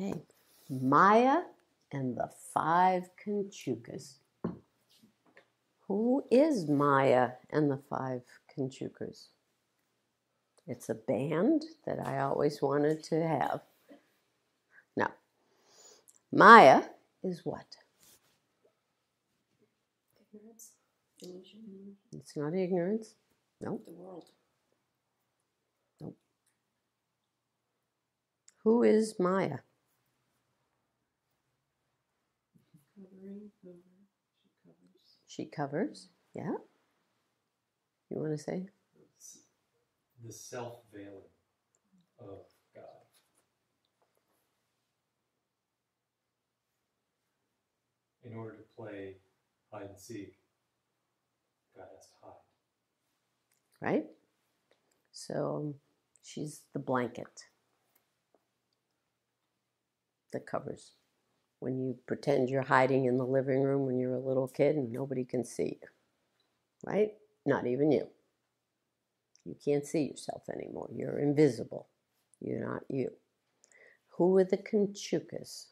Okay, Maya and the Five Kanchukas. Who is Maya and the Five Kanchukas? It's a band that I always wanted to have. Now, Maya is what? Ignorance, illusion. It's not ignorance. No. The world. No. Who is Maya? Covering. She covers. Yeah. You want to say? It's the self-veiling of God. In order to play hide and seek, God has to hide. Right? So she's the blanket that covers. When you pretend you're hiding in the living room when you're a little kid and nobody can see you. Right? Not even you. You can't see yourself anymore. You're invisible. You're not you. Who are the Kanchukas?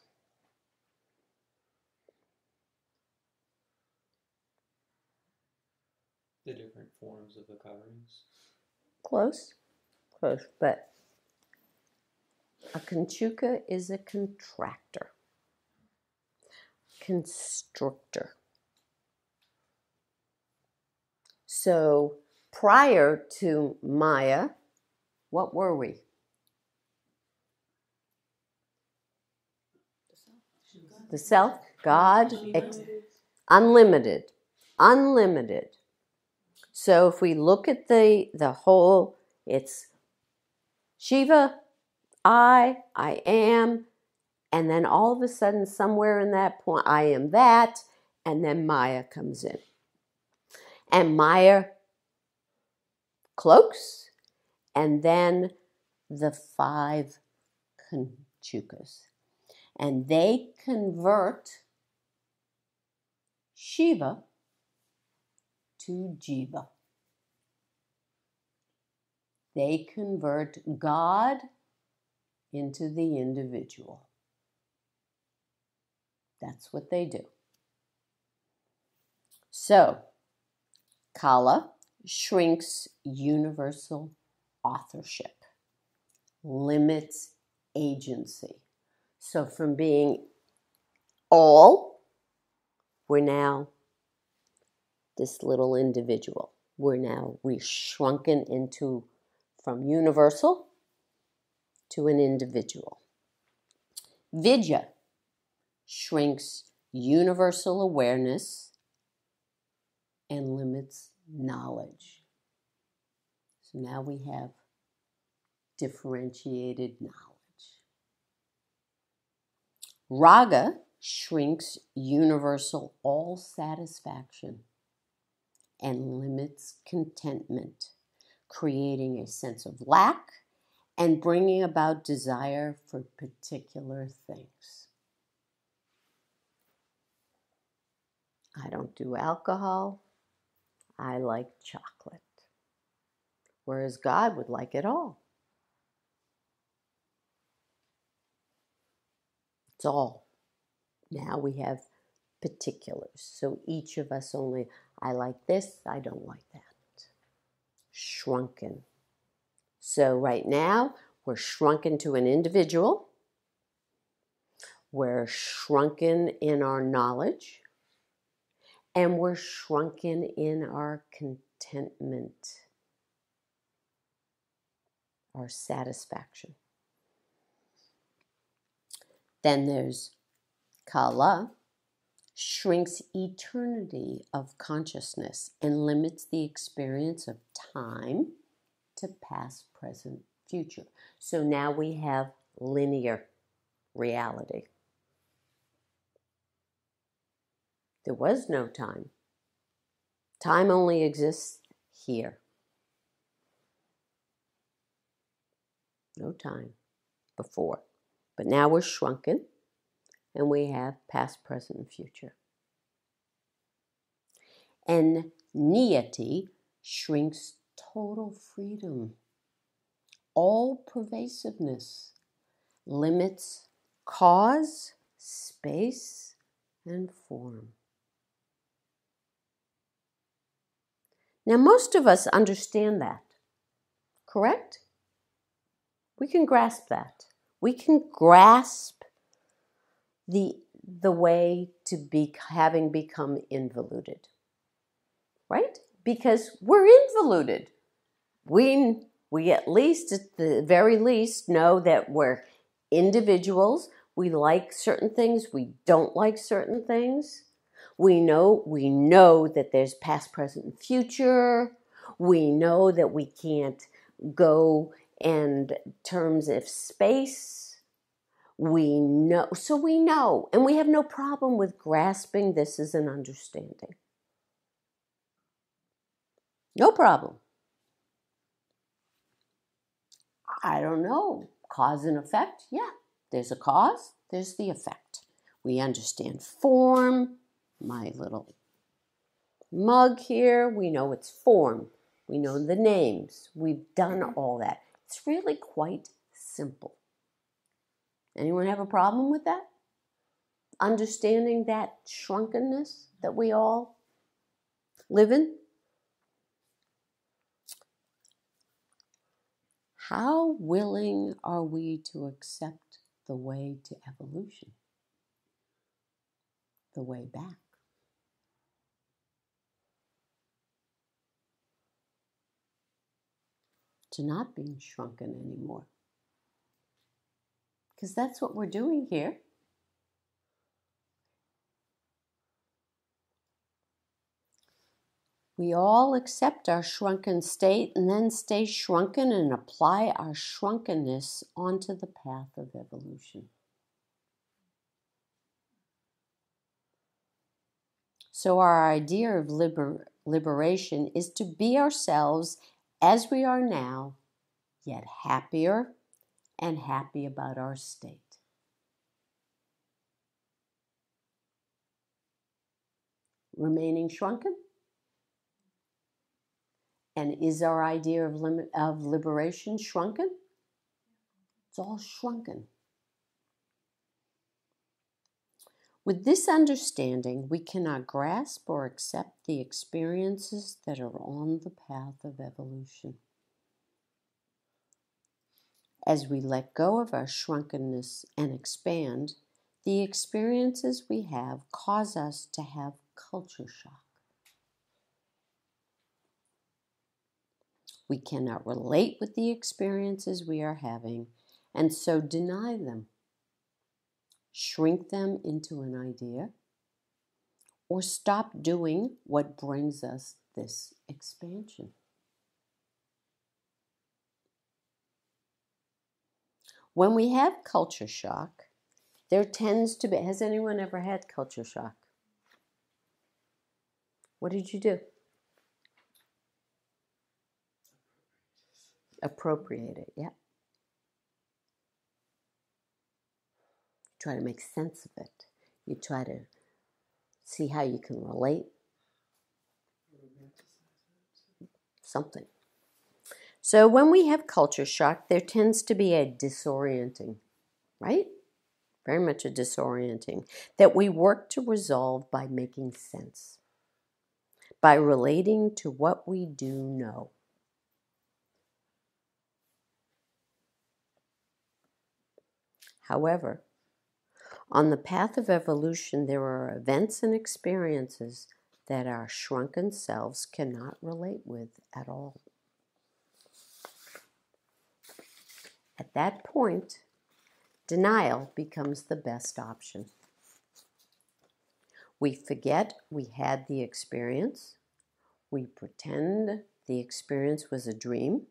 The different forms of the coverings. Close. Close. But a Kanchuka is a contractor. Constrictor. So prior to Maya, what were we? The self, God, unlimited. Unlimited. So if we look at the whole, it's Shiva, I am, and then all of a sudden somewhere in that point, I am that, and then Maya comes in. And Maya cloaks, and then the five Kanchukas. And they convert Shiva to Jiva. They convert God into the individual. That's what they do. So, Kala shrinks universal authorship, limits agency. So from being all, we're now this little individual. We're shrunken into from universal to an individual. Vidya shrinks universal awareness and limits knowledge. So now we have differentiated knowledge. Raga shrinks universal all satisfaction and limits contentment, creating a sense of lack and bringing about desire for particular things. I don't do alcohol. I like chocolate. Whereas God would like it all. It's all. Now we have particulars. So each of us only, I like this, I don't like that. Shrunken. So right now, we're shrunken to an individual. We're shrunken in our knowledge. And we're shrunken in our contentment, our satisfaction. Then there's Kala, shrinks eternity of consciousness and limits the experience of time to past, present, future. So now we have linear reality. There was no time. Time only exists here. No time before. But now we're shrunken and we have past, present, and future. And niyati shrinks total freedom, all pervasiveness, limits cause, space, and form. Now, most of us understand that, correct? We can grasp that. We can grasp the way to be having become involuted, right? Because we're involuted. We at least, at the very least, know that we're individuals. We like certain things. We don't like certain things. We know that there's past, present, and future. We know that we can't go in terms of space. We know, and we have no problem with grasping this as an understanding. No problem. I don't know. Cause and effect? Yeah. There's a cause, there's the effect. We understand form. My little mug here, we know its form. We know the names. We've done all that. It's really quite simple. Anyone have a problem with that? Understanding that shrunkenness that we all live in? How willing are we to accept the way to evolution? The way back? To not being shrunken anymore. Because that's what we're doing here. We all accept our shrunken state and then stay shrunken and apply our shrunkenness onto the path of evolution. So our idea of liberation is to be ourselves as we are now, yet happier and happy about our state. Remaining shrunken? And is our idea of liberation shrunken? It's all shrunken. With this understanding, we cannot grasp or accept the experiences that are on the path of evolution. As we let go of our shrunkenness and expand, the experiences we have cause us to have culture shock. We cannot relate with the experiences we are having, and so deny them, shrink them into an idea, or stop doing what brings us this expansion. When we have culture shock, there tends to be, has anyone ever had culture shock? What did you do? Appropriate it, yeah. Try to make sense of it. You try to see how you can relate. Something. So when we have culture shock, there tends to be a disorienting, right? Very much a disorienting, that we work to resolve by making sense, by relating to what we do know. However, on the path of evolution, there are events and experiences that our shrunken selves cannot relate with at all. At that point, denial becomes the best option. We forget we had the experience. We pretend the experience was a dream.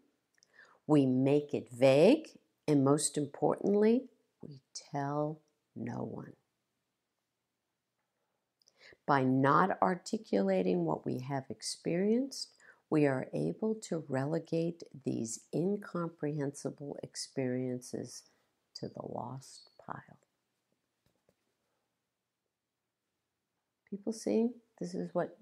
We make it vague. And most importantly, we tell no one. By not articulating what we have experienced, we are able to relegate these incomprehensible experiences to the lost pile. People seeing? This is what...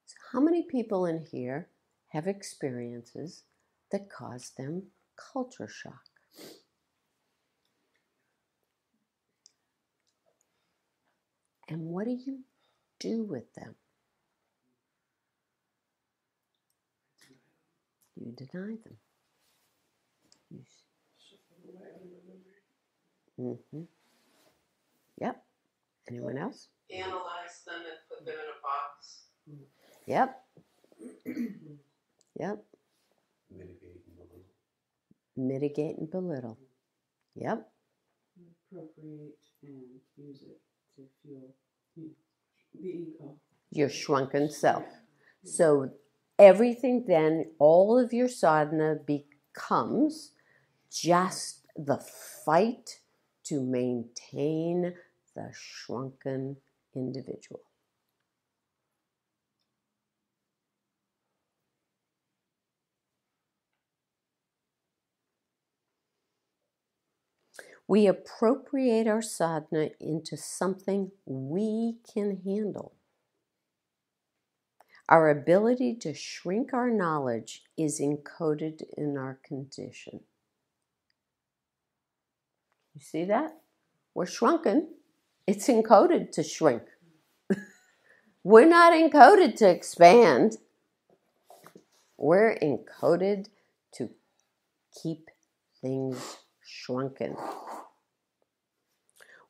So how many people in here have experiences that cause them culture shock. And what do you do with them? You deny them. Mm-hmm. Yep. Anyone else? Analyze them and put them in a box. Yep. Yep. Mitigate and belittle. Yep. Appropriate and use it to fuel the ego. Your shrunken self. So everything then, all of your sadhana becomes just the fight to maintain the shrunken individual. We appropriate our sadhana into something we can handle. Our ability to shrink our knowledge is encoded in our condition. You see that? We're shrunken. It's encoded to shrink. We're not encoded to expand. We're encoded to keep things shrunken.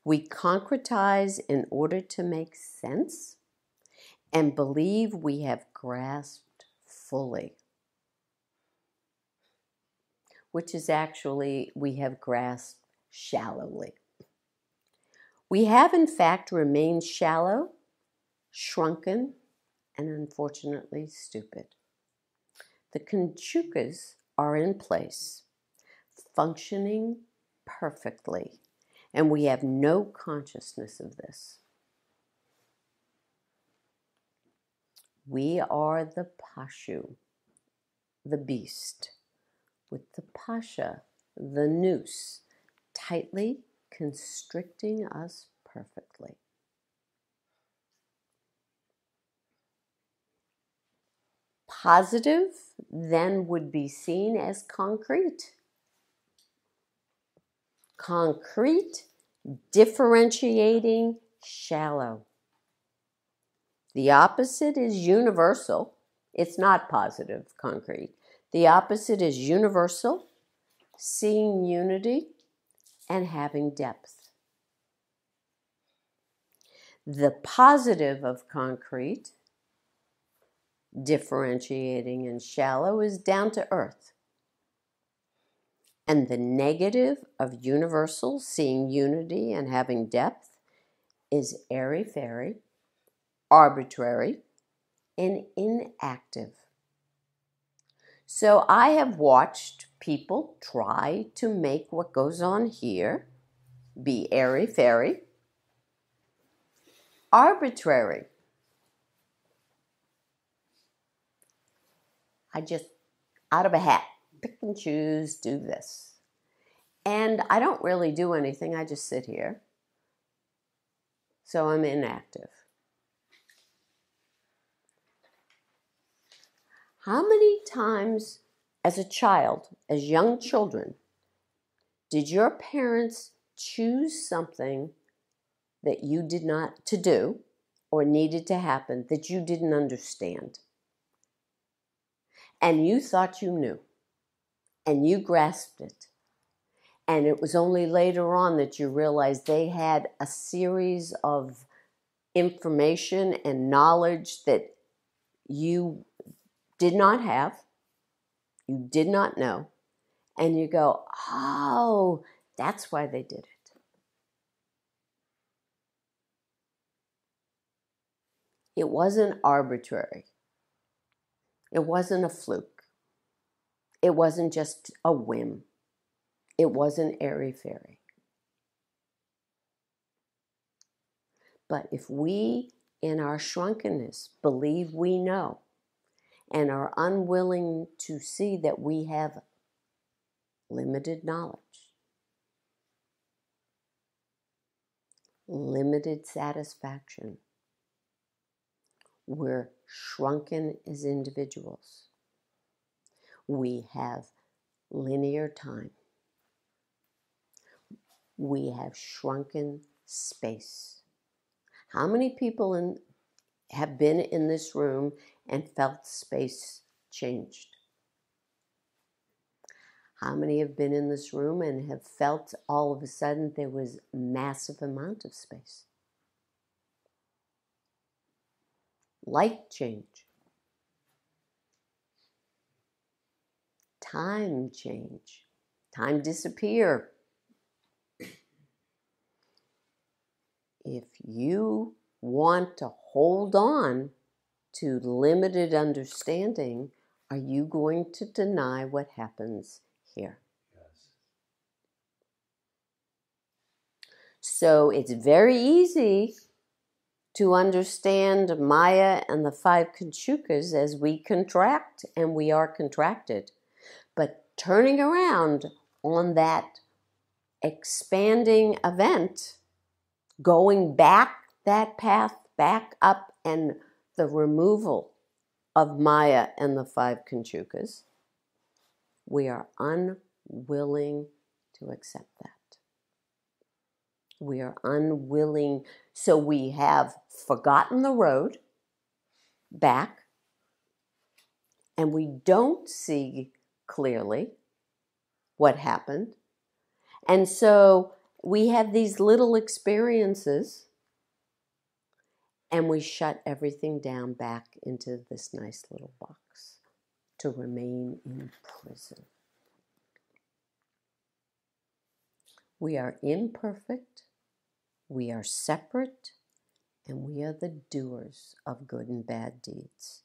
We concretize in order to make sense and believe we have grasped fully, which is actually we have grasped shallowly. We have in fact remained shallow, shrunken, and unfortunately stupid. The Kanchukas are in place, functioning perfectly, and we have no consciousness of this. We are the Pashu, the beast, with the Pasha, the noose, tightly constricting us perfectly. Positive then would be seen as concrete. Concrete, differentiating, shallow. The opposite is universal. It's not positive, concrete. The opposite is universal, seeing unity, and having depth. The positive of concrete, differentiating and shallow, is down to earth. And the negative of universal, seeing unity and having depth, is airy-fairy, arbitrary, and inactive. So I have watched people try to make what goes on here be airy-fairy, arbitrary. I just, out of a hat, pick and choose, do this. And I don't really do anything, I just sit here. So I'm inactive. How many times as a child, as young children, did your parents choose something that you did not to do or needed to happen that you didn't understand? And you thought you knew, and you grasped it. And it was only later on that you realized they had a series of information and knowledge that you did not have, you did not know, and you go, oh, that's why they did it. It wasn't arbitrary. It wasn't a fluke. It wasn't just a whim. It wasn't airy-fairy. But if we, in our shrunkenness, believe we know and are unwilling to see that we have limited knowledge, limited satisfaction, we're shrunken as individuals. We have linear time. We have shrunken space. How many people have been in this room and felt space changed? How many have been in this room and have felt all of a sudden there was a massive amount of space? Light change. Time change. Time disappear. If you want to hold on to limited understanding, are you going to deny what happens here? Yes. So it's very easy to understand Maya and the five Kanchukas as we contract, and we are contracted. But turning around on that expanding event, going back that path, back up, and the removal of Maya and the five Kanchukas, we are unwilling to accept that. We are unwilling, so we have forgotten the road back, and we don't see clearly what happened. And so we have these little experiences, and we shut everything down back into this nice little box to remain in prison. We are imperfect, we are separate, and we are the doers of good and bad deeds.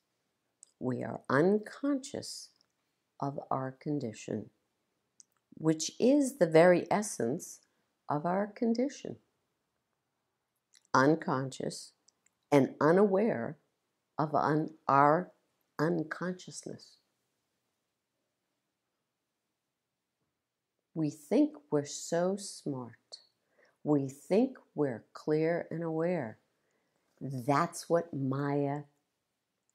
We are unconscious of our condition, which is the very essence of our condition. Unconscious and unaware of our unconsciousness. We think we're so smart. We think we're clear and aware. That's what Maya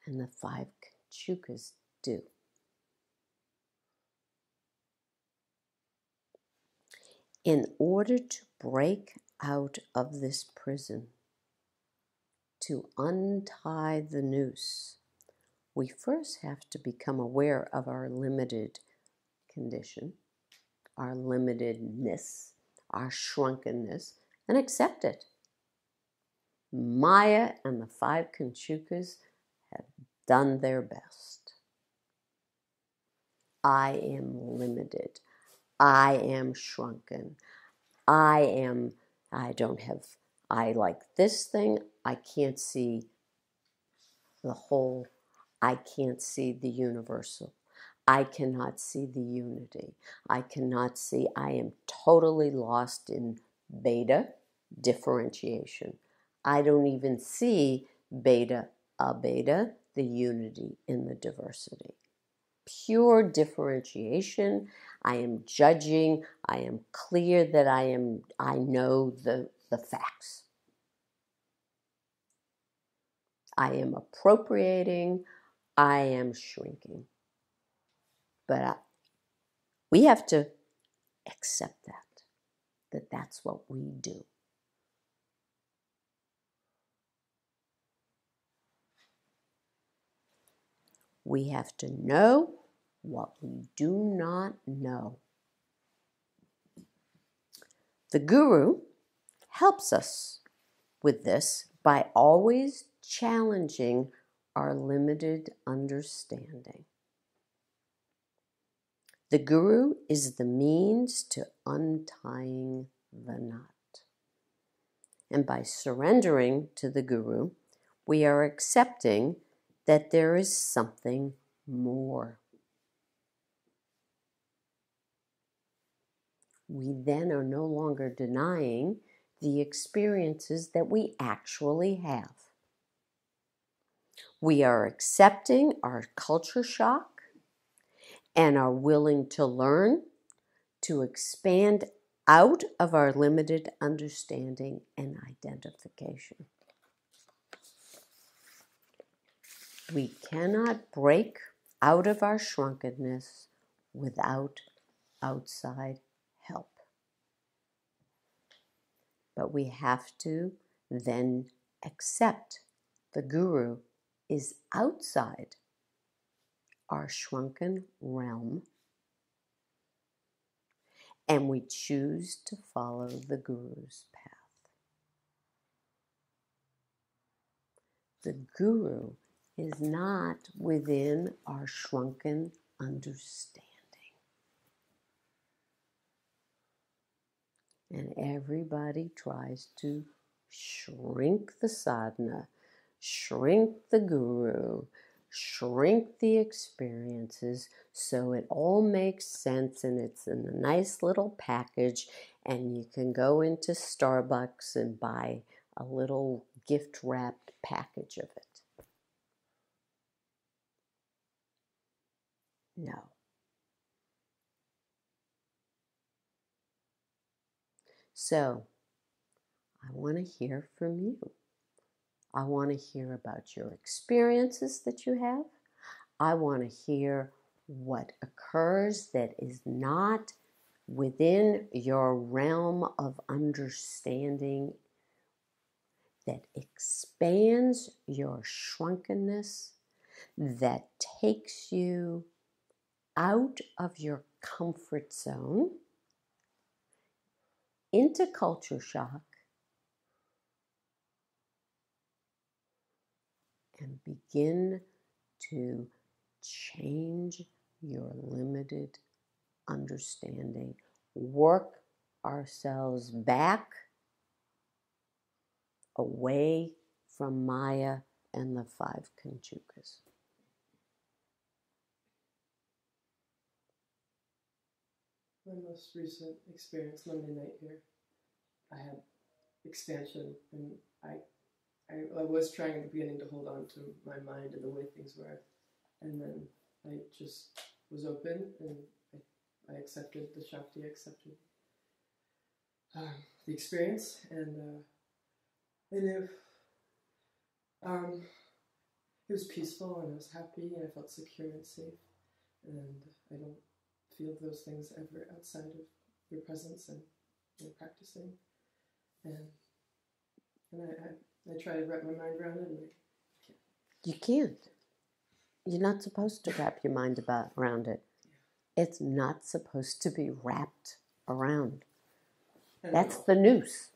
and the five Kanchukas do. In order to break out of this prison, to untie the noose, we first have to become aware of our limited condition, our limitedness, our shrunkenness, and accept it. Maya and the five Kanchukas have done their best. I am limited. I am shrunken. I like this thing. I can't see the whole. I can't see the universal. I cannot see the unity. I cannot see. I am totally lost in beta differentiation. I don't even see beta, abeta, the unity in the diversity. Pure differentiation. I am judging. I am clear that I know the facts. I am appropriating. I am shrinking. But we have to accept that that's what we do. We have to know what we do not know. The guru helps us with this by always challenging our limited understanding. The guru is the means to untying the knot. And by surrendering to the guru, we are accepting that there is something more. We then are no longer denying the experiences that we actually have. We are accepting our culture shock and are willing to learn to expand out of our limited understanding and identification. We cannot break out of our shrunkenness without outside help. But we have to then accept the guru is outside our shrunken realm, and we choose to follow the guru's path. The guru is not within our shrunken understanding. And everybody tries to shrink the sadhana, shrink the guru, shrink the experiences so it all makes sense and it's in a nice little package, and you can go into Starbucks and buy a little gift wrapped package of it. No. So, I want to hear from you. I want to hear about your experiences that you have. I want to hear what occurs that is not within your realm of understanding, that expands your shrunkenness, that takes you out of your comfort zone into culture shock and begin to change your limited understanding, work ourselves back away from Maya and the 5 Kanchukas. My most recent experience Monday night here, I had expansion, and I was trying at the beginning to hold on to my mind and the way things were, and then I just was open, and I accepted the Shakti, accepted the experience, and it was peaceful, and I was happy, and I felt secure and safe, and I don't feel those things ever outside of your presence and practicing, and I try to wrap my mind around it, and I can't. You can't. You're not supposed to wrap your mind around it. It's not supposed to be wrapped around. That's the noose.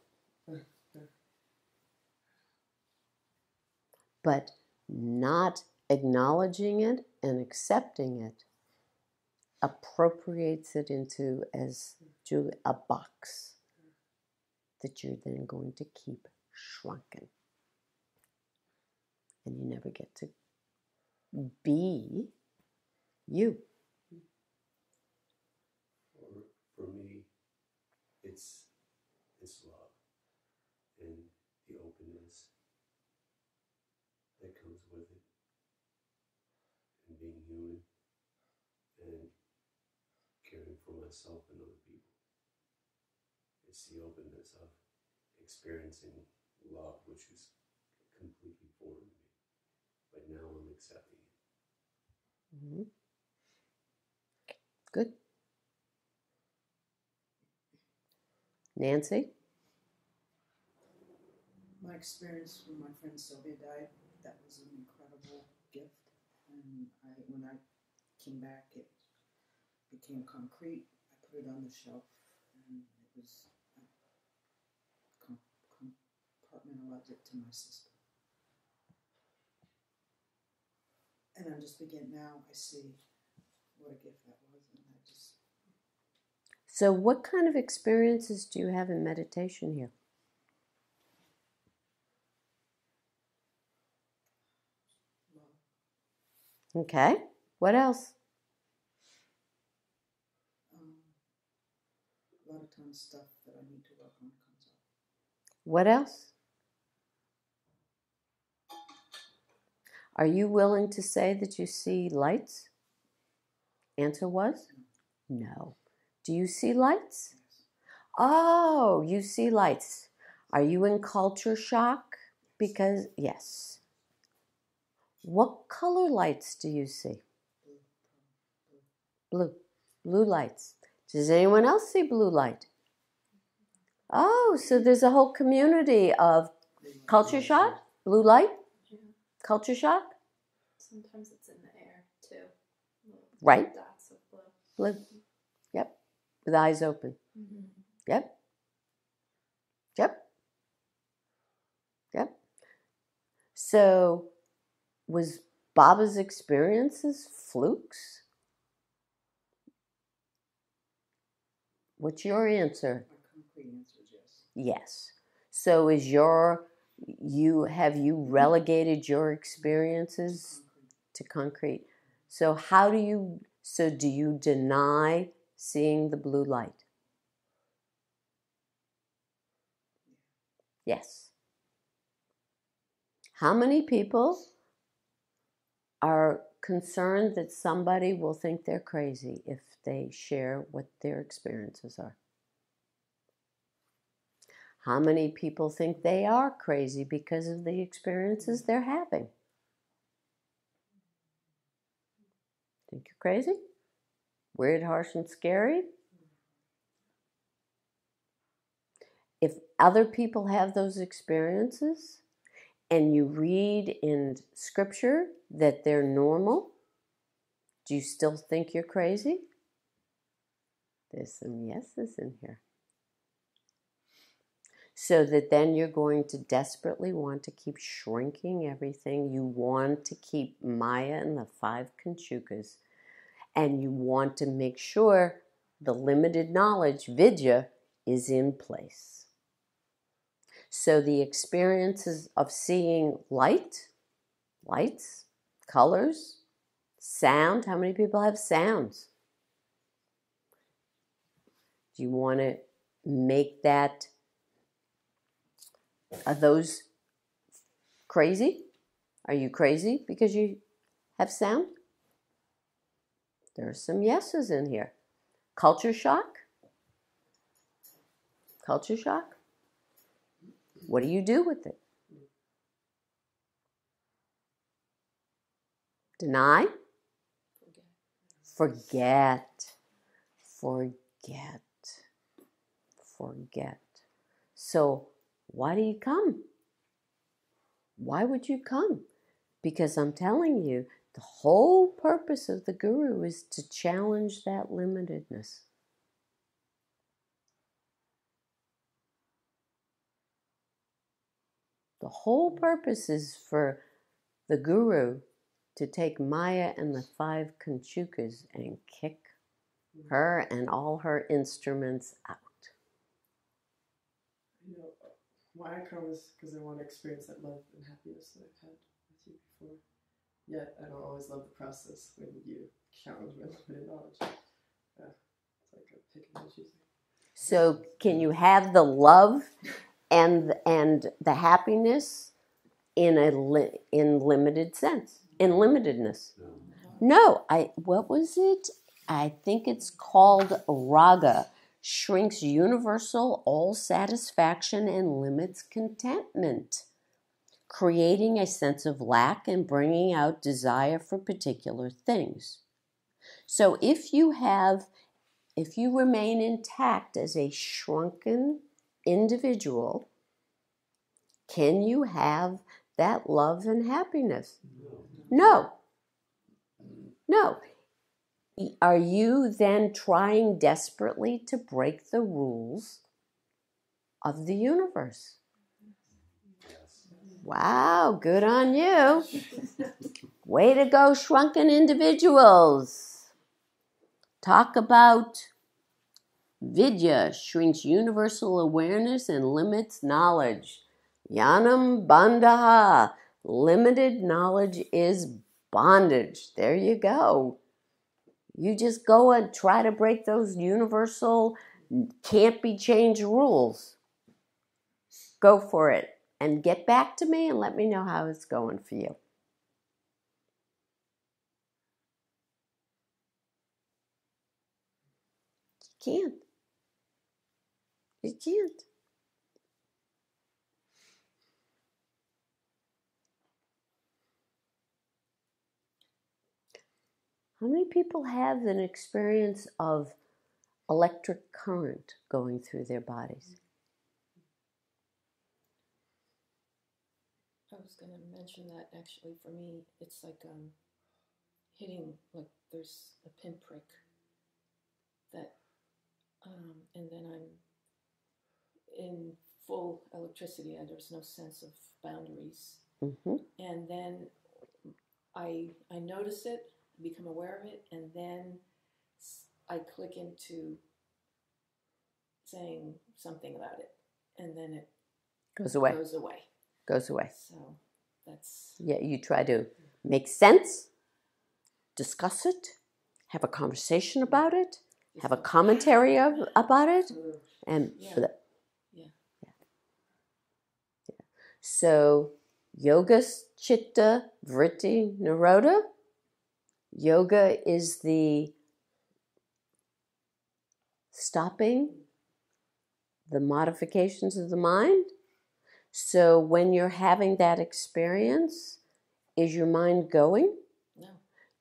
But not acknowledging it and accepting it appropriates it into a box that you're then going to keep shrunken. And you never get to be you. For me, it's love and the openness that comes with it, and being human and caring for myself and other people. It's the openness of experiencing love, which is completely foreign to me, but now I'm accepting it. Mm-hmm. Good. Nancy? My experience when my friend Sylvia died, that was an incredible gift. And when I came back, it became concrete. I put it on the shelf, and it was compartmentalized it to my sister. And I'm just beginning now. I see what a gift that was, and I just. So, what kind of experiences do you have in meditation here? Love. Okay. What else? A lot of times stuff that I need to work on comes up. What else? Are you willing to say that you see lights? Answer was? No. Do you see lights? Yes. Oh, you see lights. Are you in culture shock? Because, yes. What color lights do you see? Blue. Blue. Blue lights. Does anyone else see blue light? Oh, so there's a whole community of culture shock, blue light, Yeah. culture shock. Sometimes it's in the air too. Little Right. Dots of blue. Blue. Yep. With eyes open. Mm-hmm. Yep. Yep. Yep. So, was Baba's experiences flukes? What's your answer? My concrete answer is yes. Yes. So have you relegated your experiences to concrete? So do you deny seeing the blue light? Yes. How many people are concerned that somebody will think they're crazy if they share what their experiences are? How many people think they are crazy because of the experiences they're having? Think you're crazy? Weird, harsh, and scary? If other people have those experiences and you read in scripture that they're normal, do you still think you're crazy? There's some yeses in here. So that then you're going to desperately want to keep shrinking everything. You want to keep Maya and the 5 Kanchukas. And you want to make sure the limited knowledge, vidya, is in place. So the experiences of seeing lights, colors, sound. How many people have sounds? Do you want to make that, are those crazy? Are you crazy because you have sound? There are some yeses in here. Culture shock? Culture shock? What do you do with it? Deny? Forget. Forget. Forget. So why do you come? Why would you come? Because I'm telling you, the whole purpose of the guru is to challenge that limitedness. The whole purpose is for the guru to take Maya and the 5 Kanchukas and kick her and all her instruments out. You know, why I come is because I want to experience that love and happiness that I've had with you before. Yet I don't always love the process when you challenge my limited knowledge. It's like a pick and choosing. So can you have the love and the happiness in limited sense, in limitedness? No, what was it? I think it's called raga. Shrinks universal all satisfaction and limits contentment, creating a sense of lack and bringing out desire for particular things. So if you remain intact as a shrunken individual, can you have that love and happiness? No. No. Are you then trying desperately to break the rules of the universe? Wow, good on you. Way to go, shrunken individuals. Talk about vidya shrinks universal awareness and limits knowledge. Yanam bandaha. Limited knowledge is bondage. There you go. You just go and try to break those universal, can't be changed rules. Go for it. And get back to me and let me know how it's going for you. You can't. You can't. How many people have an experience of electric current going through their bodies? I was going to mention that actually for me, it's like hitting, like there's a pinprick that, and then I'm in full electricity. There's no sense of boundaries. Mm-hmm. And then I notice it, become aware of it, and then I click into saying something about it, and then it Goes away. goes away. Goes away. So that's... Yeah, you try to make sense, discuss it, have a conversation about it, have a commentary about it, and Yeah. Yeah. So, yoga chitta vritti nirodha. Yoga is the stopping the modifications of the mind. So when you're having that experience, is your mind going? No.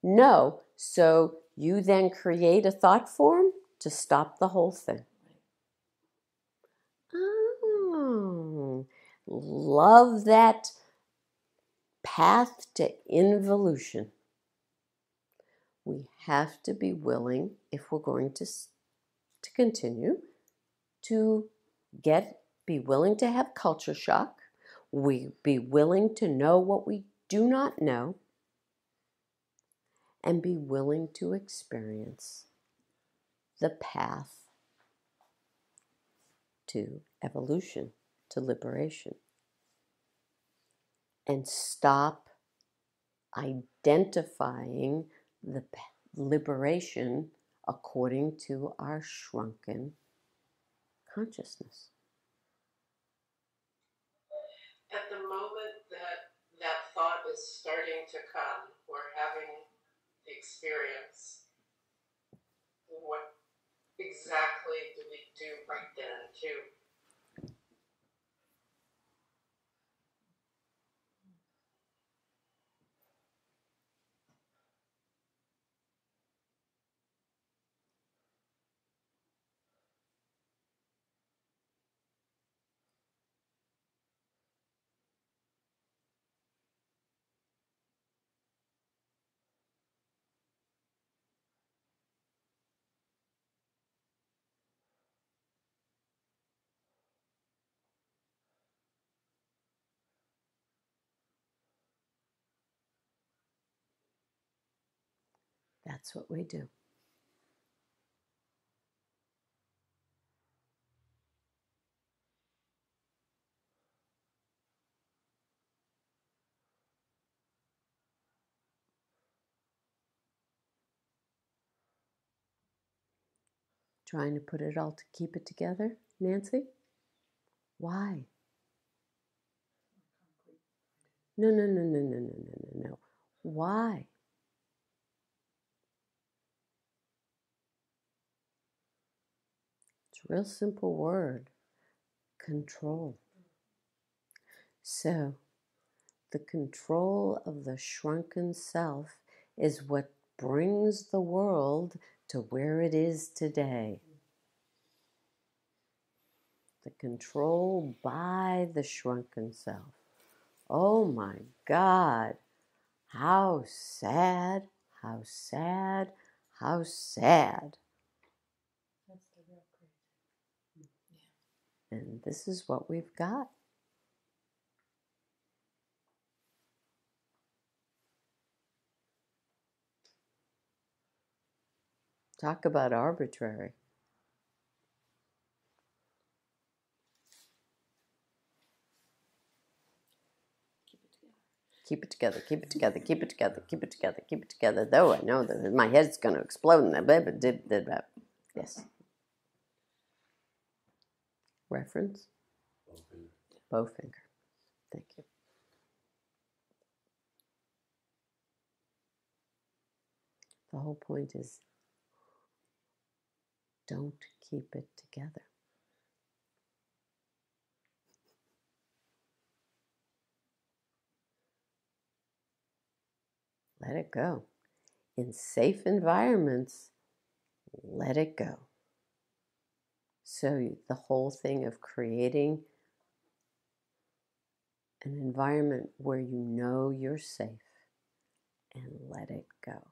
No. So you then create a thought form to stop the whole thing. Oh, love that path to involution. We have to be willing, if we're going to continue, to be willing to have culture shock. We be willing to know what we do not know, and be willing to experience the path to evolution, to liberation, and stop identifying the liberation according to our shrunken consciousness. At the moment that that thought is starting to come, or having the experience, what exactly do we do right then to That's what we do. Trying to put it all to keep it together, Nancy? Why? No. Why? It's a real simple word. Control. So, the control of the shrunken self is what brings the world to where it is today. The control by the shrunken self. Oh my God. How sad, how sad, how sad. That's the real crazy. Yeah. And this is what we've got. Talk about arbitrary. Keep it together, keep it together, keep it together, keep it together, keep it together. Though I know that my head's going to explode in that. Yes. Reference? Bowfinger. Thank you. The whole point is don't keep it together. Let it go. in safe environments, let it go. So the whole thing of creating an environment where you know you're safe and let it go.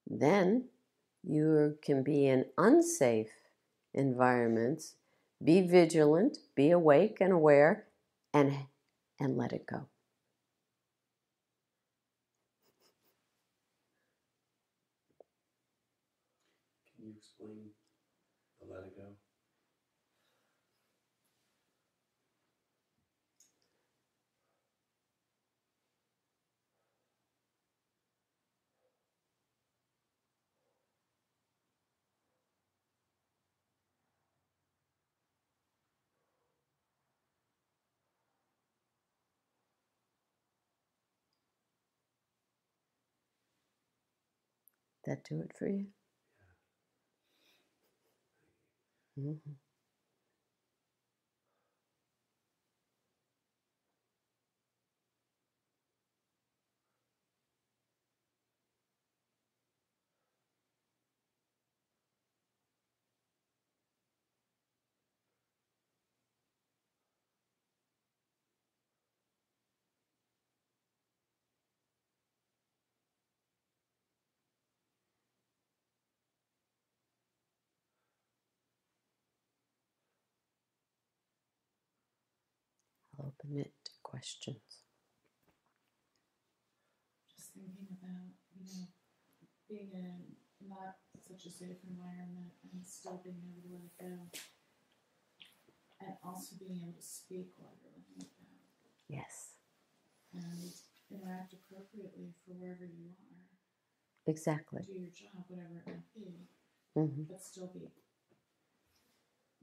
Then you can be in unsafe environments, be vigilant, be awake and aware, and let it go. Can you explain the let it go? That do it for you? Mm-hmm. I'll open it to questions. Just thinking about, being in not such a safe environment and still being able to let it go. And also being able to speak while you're letting it go. Yes. And interact appropriately for wherever you are. Exactly. Do your job, whatever it might be. Mm-hmm. But still be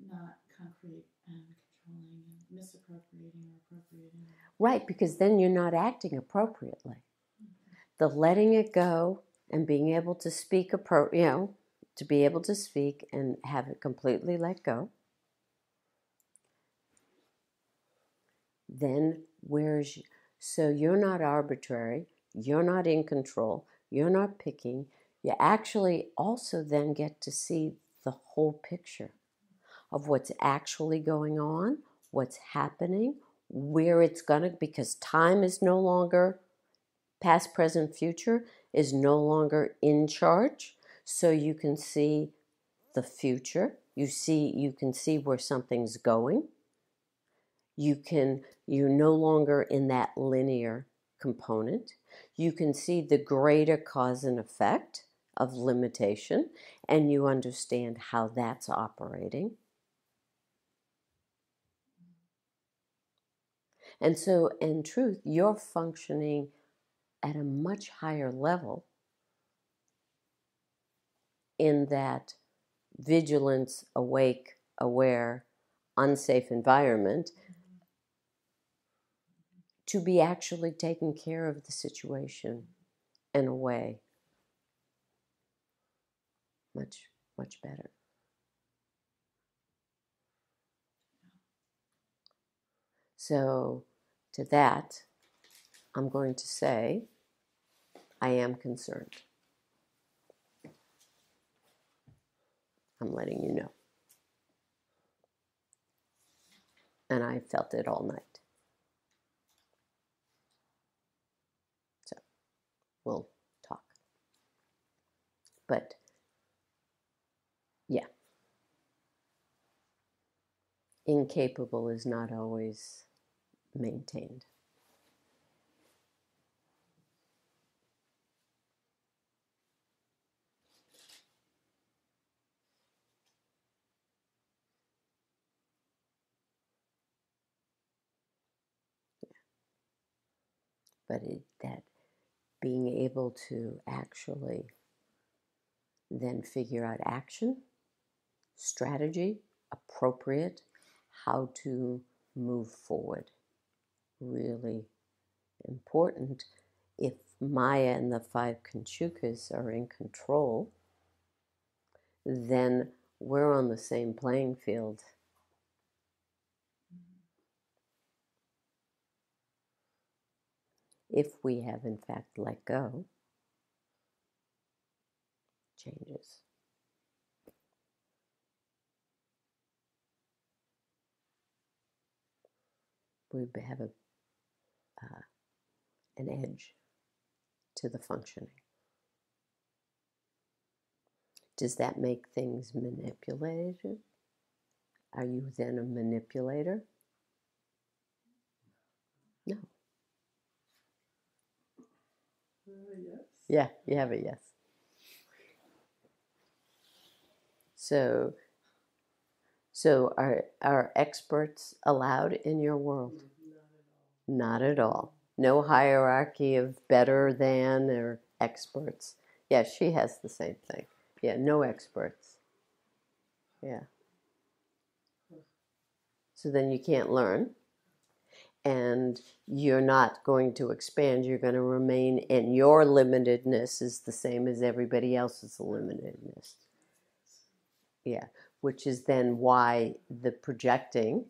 not concrete and controlling and misappropriating or appropriating. Right, because then you're not acting appropriately. Mm-hmm. The letting it go and being able to speak, to be able to speak and have it completely let go. Then so you're not arbitrary, you're not in control, you're not picking. You actually also then get to see the whole picture of what's actually going on, what's happening, where it's going to, because time is no longer, past, present, future is no longer in charge. So you can see the future. You can see where something's going. You're no longer in that linear component. You can see the greater cause and effect of limitation, and you understand how that's operating. And so, in truth, you're functioning at a much higher level in that vigilance, awake, aware, unsafe environment to be actually taking care of the situation in a way much, much better. So, to that, I'm going to say, I am concerned. I'm letting you know. And I felt it all night. So, we'll talk. But, yeah. Incapable is not always maintained. But that being able to actually then figure out action, strategy, appropriate, how to move forward. Really important. If Maya and the 5 Kanchukas are in control, then we're on the same playing field. If we have in fact let go, changes. We have an edge to the functioning. Does that make things manipulated? Are you then a manipulator? No. Yes. Yeah, you have a yes. So are experts allowed in your world? Not at all. No hierarchy of better than or experts. Yeah, she has the same thing. Yeah, no experts. Yeah. So then you can't learn, and you're not going to expand. You're going to remain, and your limitedness is the same as everybody else's limitedness. Yeah, which is then why the projecting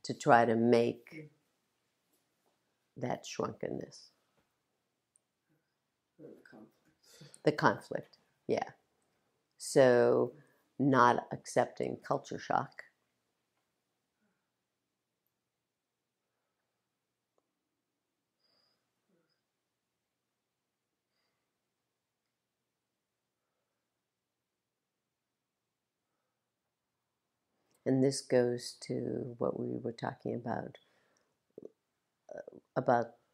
to try to make that shrunkeness. The conflict, yeah. So not accepting culture shock. And this goes to what we were talking about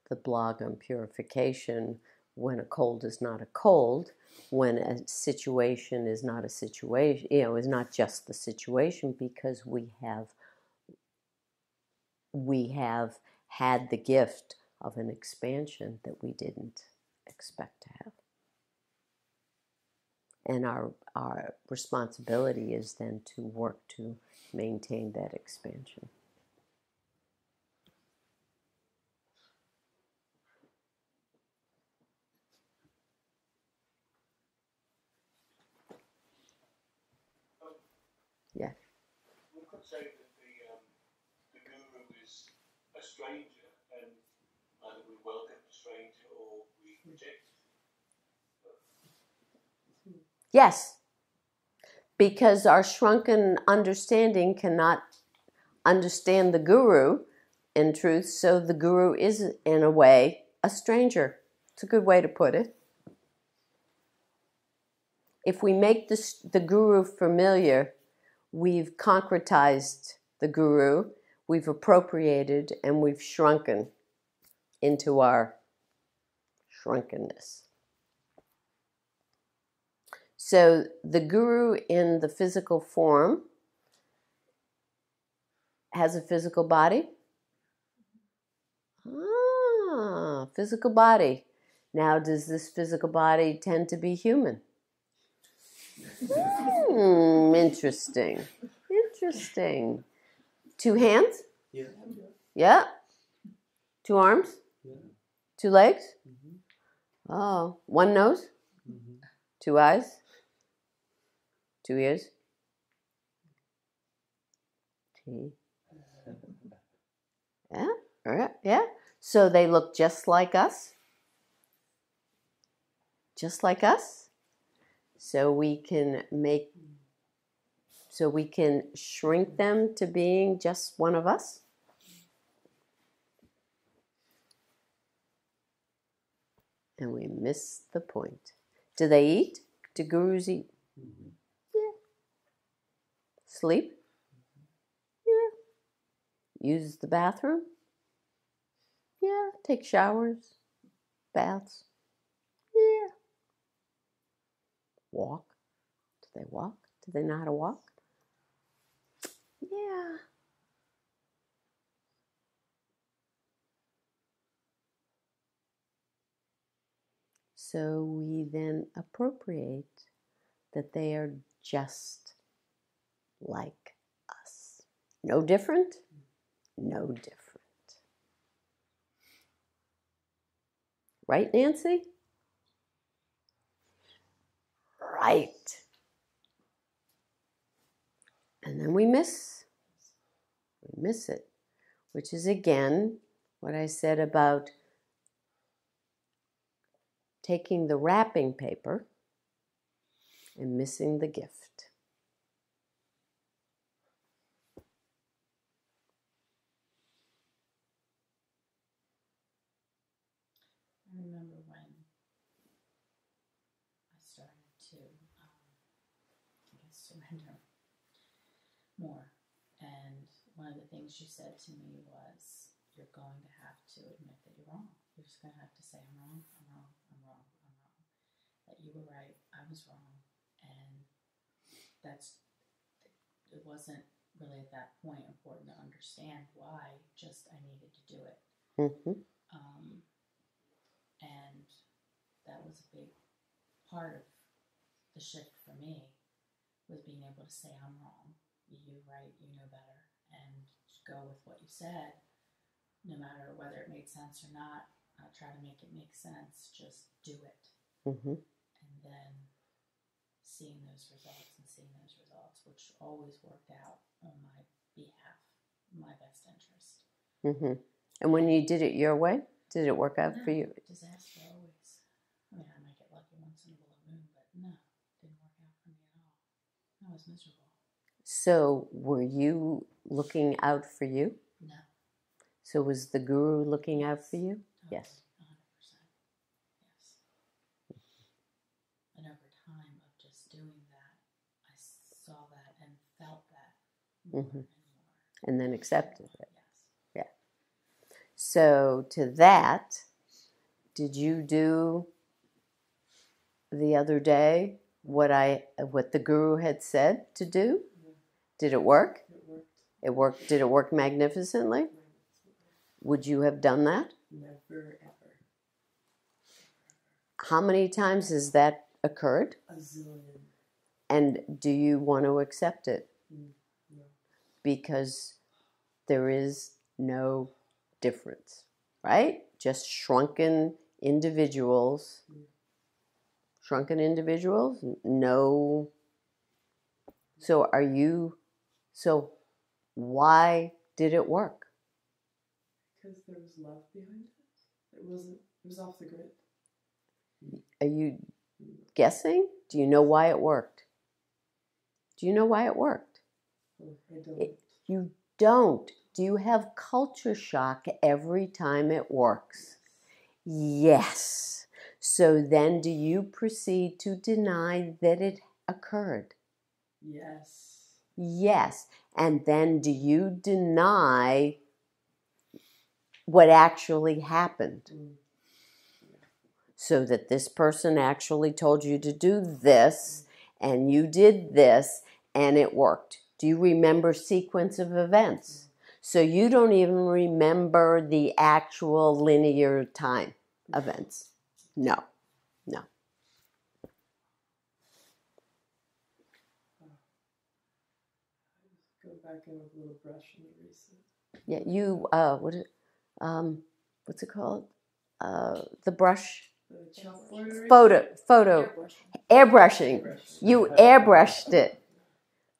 the blog on purification, when a cold is not a cold, when a situation is not a situation, is not just the situation, because we have had the gift of an expansion that we didn't expect to have. And our responsibility is then to work to maintain that expansion. Yeah. We could say that the guru is a stranger, and either we welcome the stranger or we reject it. Yes. Because our shrunken understanding cannot understand the guru in truth, so the guru is, in a way, a stranger. It's a good way to put it. If we make the guru familiar, we've concretized the guru, we've appropriated, and we've shrunken into our shrunkenness. So the guru in the physical form has a physical body. Physical body. Now, does this physical body tend to be human? Interesting. Interesting. 2 hands? Yeah. Yeah. 2 arms? Yeah. 2 legs? Mm-hmm. Oh, 1 nose? Mm-hmm. 2 eyes? 2 ears? Teeth? Yeah. Yeah. So they look just like us? Just like us? So we can shrink them to being just one of us? And we miss the point. Do they eat? Do gurus eat? Mm-hmm. Yeah. Sleep? Yeah. Use the bathroom? Yeah. Take showers? Baths? Yeah. Walk? Do they walk? Do they know how to walk? Yeah. So we then appropriate that they are just like us. No different? No different. Right, Nancy? Right. And then we miss it, which is again what I said about taking the wrapping paper and missing the gift. I remember when I started to, surrender more. And one of the things she said to me was, you're going to have to admit that you're wrong. You're just going to have to say, I'm wrong, I'm wrong, I'm wrong, I'm wrong. That you were right, I was wrong. And it wasn't really at that point important to understand why, just I needed to do it. Mm-hmm. And that was a big part of the shift for me, was being able to say, I'm wrong, you're right, you know better, and go with what you said, no matter whether it made sense or not. Try to make it make sense, just do it. Mm-hmm. And then seeing those results, which always worked out on my behalf, my best interest. Mm-hmm. And when you did it your way, did it work out for you? Disaster always. I mean, I might get lucky once in a blue moon, but no, it didn't work out for me at all. I was miserable. So were you looking out for you? No. So was the guru looking out for you? Totally, Yes. 100%. Yes. And over time of just doing that, I saw that and felt that more and more. And then accepted it. Yes. Yeah. So to that, did you do the other day what the guru had said to do? Yeah. Did it work? It worked. It worked. Did it work magnificently? Would you have done that? Never, ever. How many times has that occurred? A zillion. And do you want to accept it? No. Because there is no difference, right? Just shrunken individuals. Shrunken individuals? No. So why did it work? Because there was love behind it. It was off the grid. Are you guessing? Do you know why it worked? Do you know why it worked? I don't. You don't. Do you have culture shock every time it works? Yes. So then do you proceed to deny that it occurred? Yes. Yes. And then do you deny what actually happened? So that this person actually told you to do this, and you did this, and it worked. Do you remember sequence of events? So you don't even remember the actual linear time events? No. Go back in with a little brush and erase it. Yeah, you, what's it called? The brush. The chalkboard eraser? Photo. Airbrushing. You airbrushed it.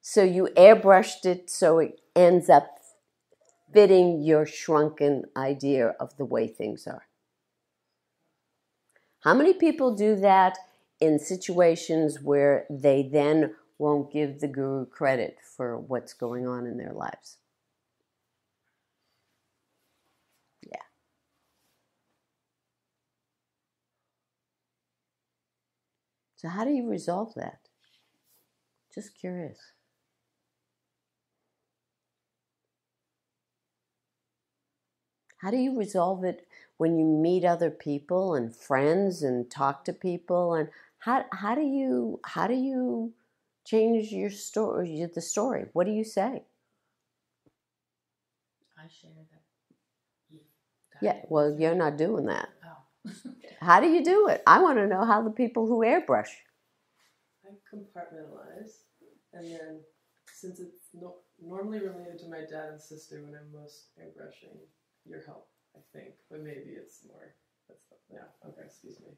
So you airbrushed it so it ends up fitting your shrunken idea of the way things are. How many people do that in situations where they then won't give the guru credit for what's going on in their lives? Yeah. So how do you resolve that? Just curious. How do you resolve it when you meet other people and friends and talk to people? And how do you change your story, the story? What do you say? I share that. Yeah, well, you're not doing that. Oh. How do you do it? I want to know how the people who airbrush. I compartmentalize, and then since it's normally related to my dad and sister when I'm most airbrushing, your help, I think, but maybe it's more. Okay, excuse me.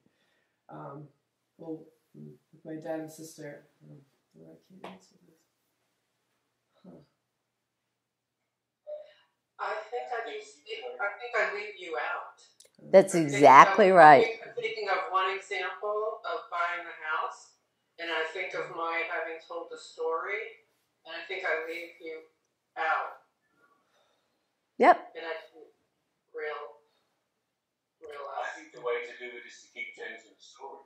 With my dad and sister, I can't answer this. think I leave you out. That's exactly right. I'm thinking of one example of buying a house, and I think of my having told the story, and I think I leave you out. Yep. And I didn't realize. I think the way to do it is to keep changing the story.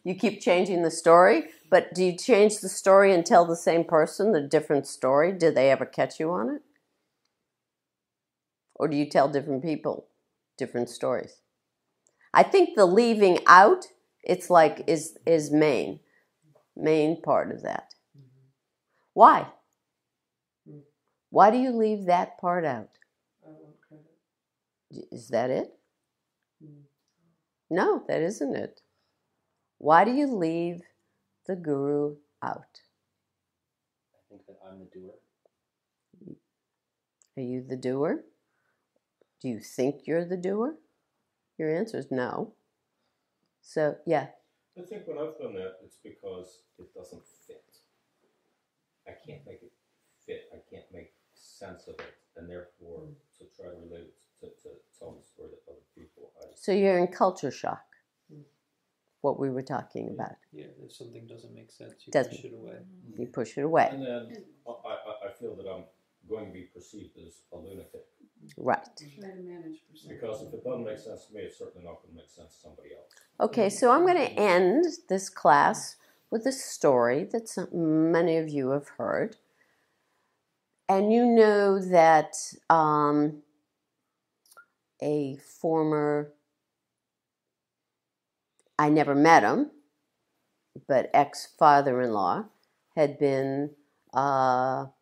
You keep changing the story, but do you change the story and tell the same person the different story? Did they ever catch you on it? Or do you tell different people different stories? I think the leaving out, it's like, is main part of that. Why? Why do you leave that part out? I want credit. Is that it? No, that isn't it. Why do you leave the guru out? I think that I'm the doer. Are you the doer? Do you think you're the doer? Your answer is no. So, yeah. I think when I've done that, it's because it doesn't fit. I can't make it fit. I can't make sense of it. And therefore, to try to relate it, to tell the story to other people. So you're in culture shock, what we were talking about. Yeah, if something doesn't make sense, you Doesn't. push it away. You push it away. And then I feel that I'm going to be perceived as a lunatic. Right. Try to manage perception. Because if it doesn't make sense to me, it's certainly not going to make sense to somebody else. Okay, so I'm going to end this class with a story that many of you have heard. And you know that a former, I never met him, but ex-father-in-law had been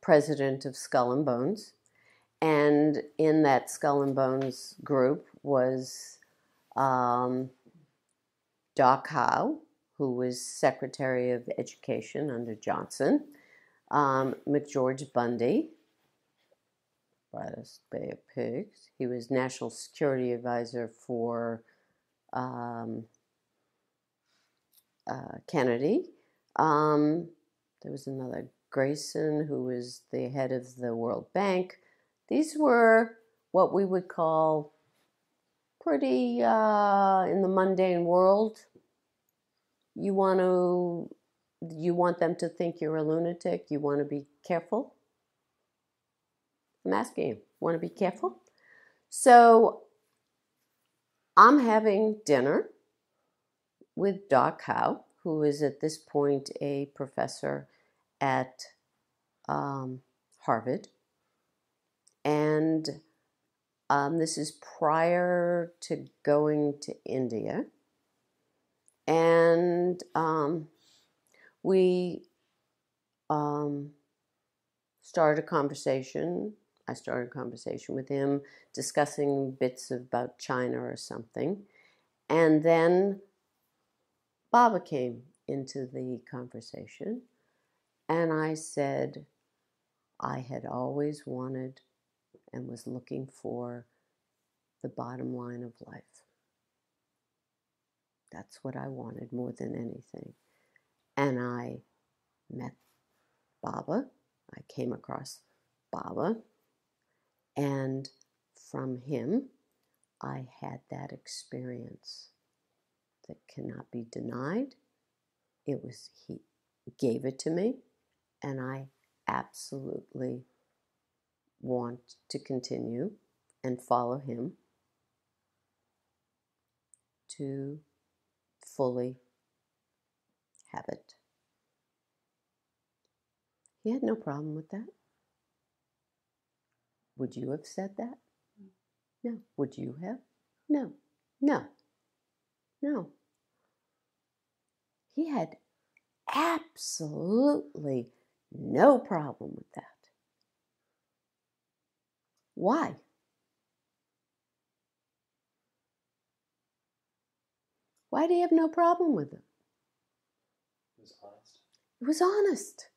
president of Skull and Bones. And in that Skull and Bones group was Doc Howe, who was Secretary of Education under Johnson, McGeorge Bundy, Brightest Bay of Pigs. He was National Security Advisor for Kennedy. There was another Grayson, who was the head of the World Bank. These were what we would call pretty in the mundane world. You want them to think you're a lunatic. You want to be careful. I'm asking you, want to be careful? So I'm having dinner with Doc Howe, who is at this point a professor at Harvard. And this is prior to going to India. And we started a conversation. I started a conversation with him discussing bits about China or something. And then Baba came into the conversation. And I said, I had always wanted and was looking for the bottom line of life. That's what I wanted more than anything. And I met Baba. I came across Baba. And from him, I had that experience that cannot be denied. He gave it to me, and I absolutely want to continue and follow him to fully have it. He had no problem with that. Would you have said that? No. Would you have? No. No. No. He had absolutely no problem with that. Why? Why do you have no problem with it? It was honest. It was honest.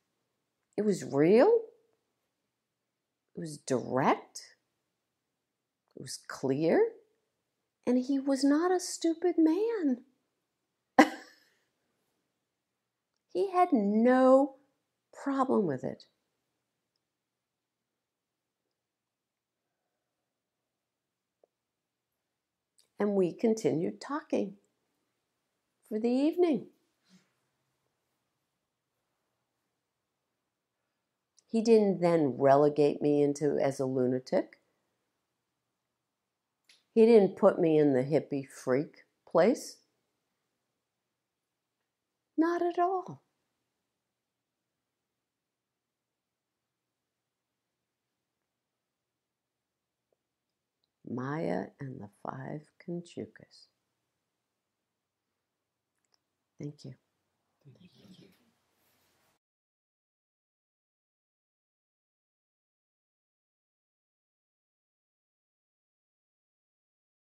It was real. It was direct. It was clear. And he was not a stupid man. He had no problem with it. And we continued talking for the evening. He didn't then relegate me into as a lunatic. He didn't put me in the hippie freak place. Not at all. Maya and the 5 Kanchukas. Thank you. Thank you.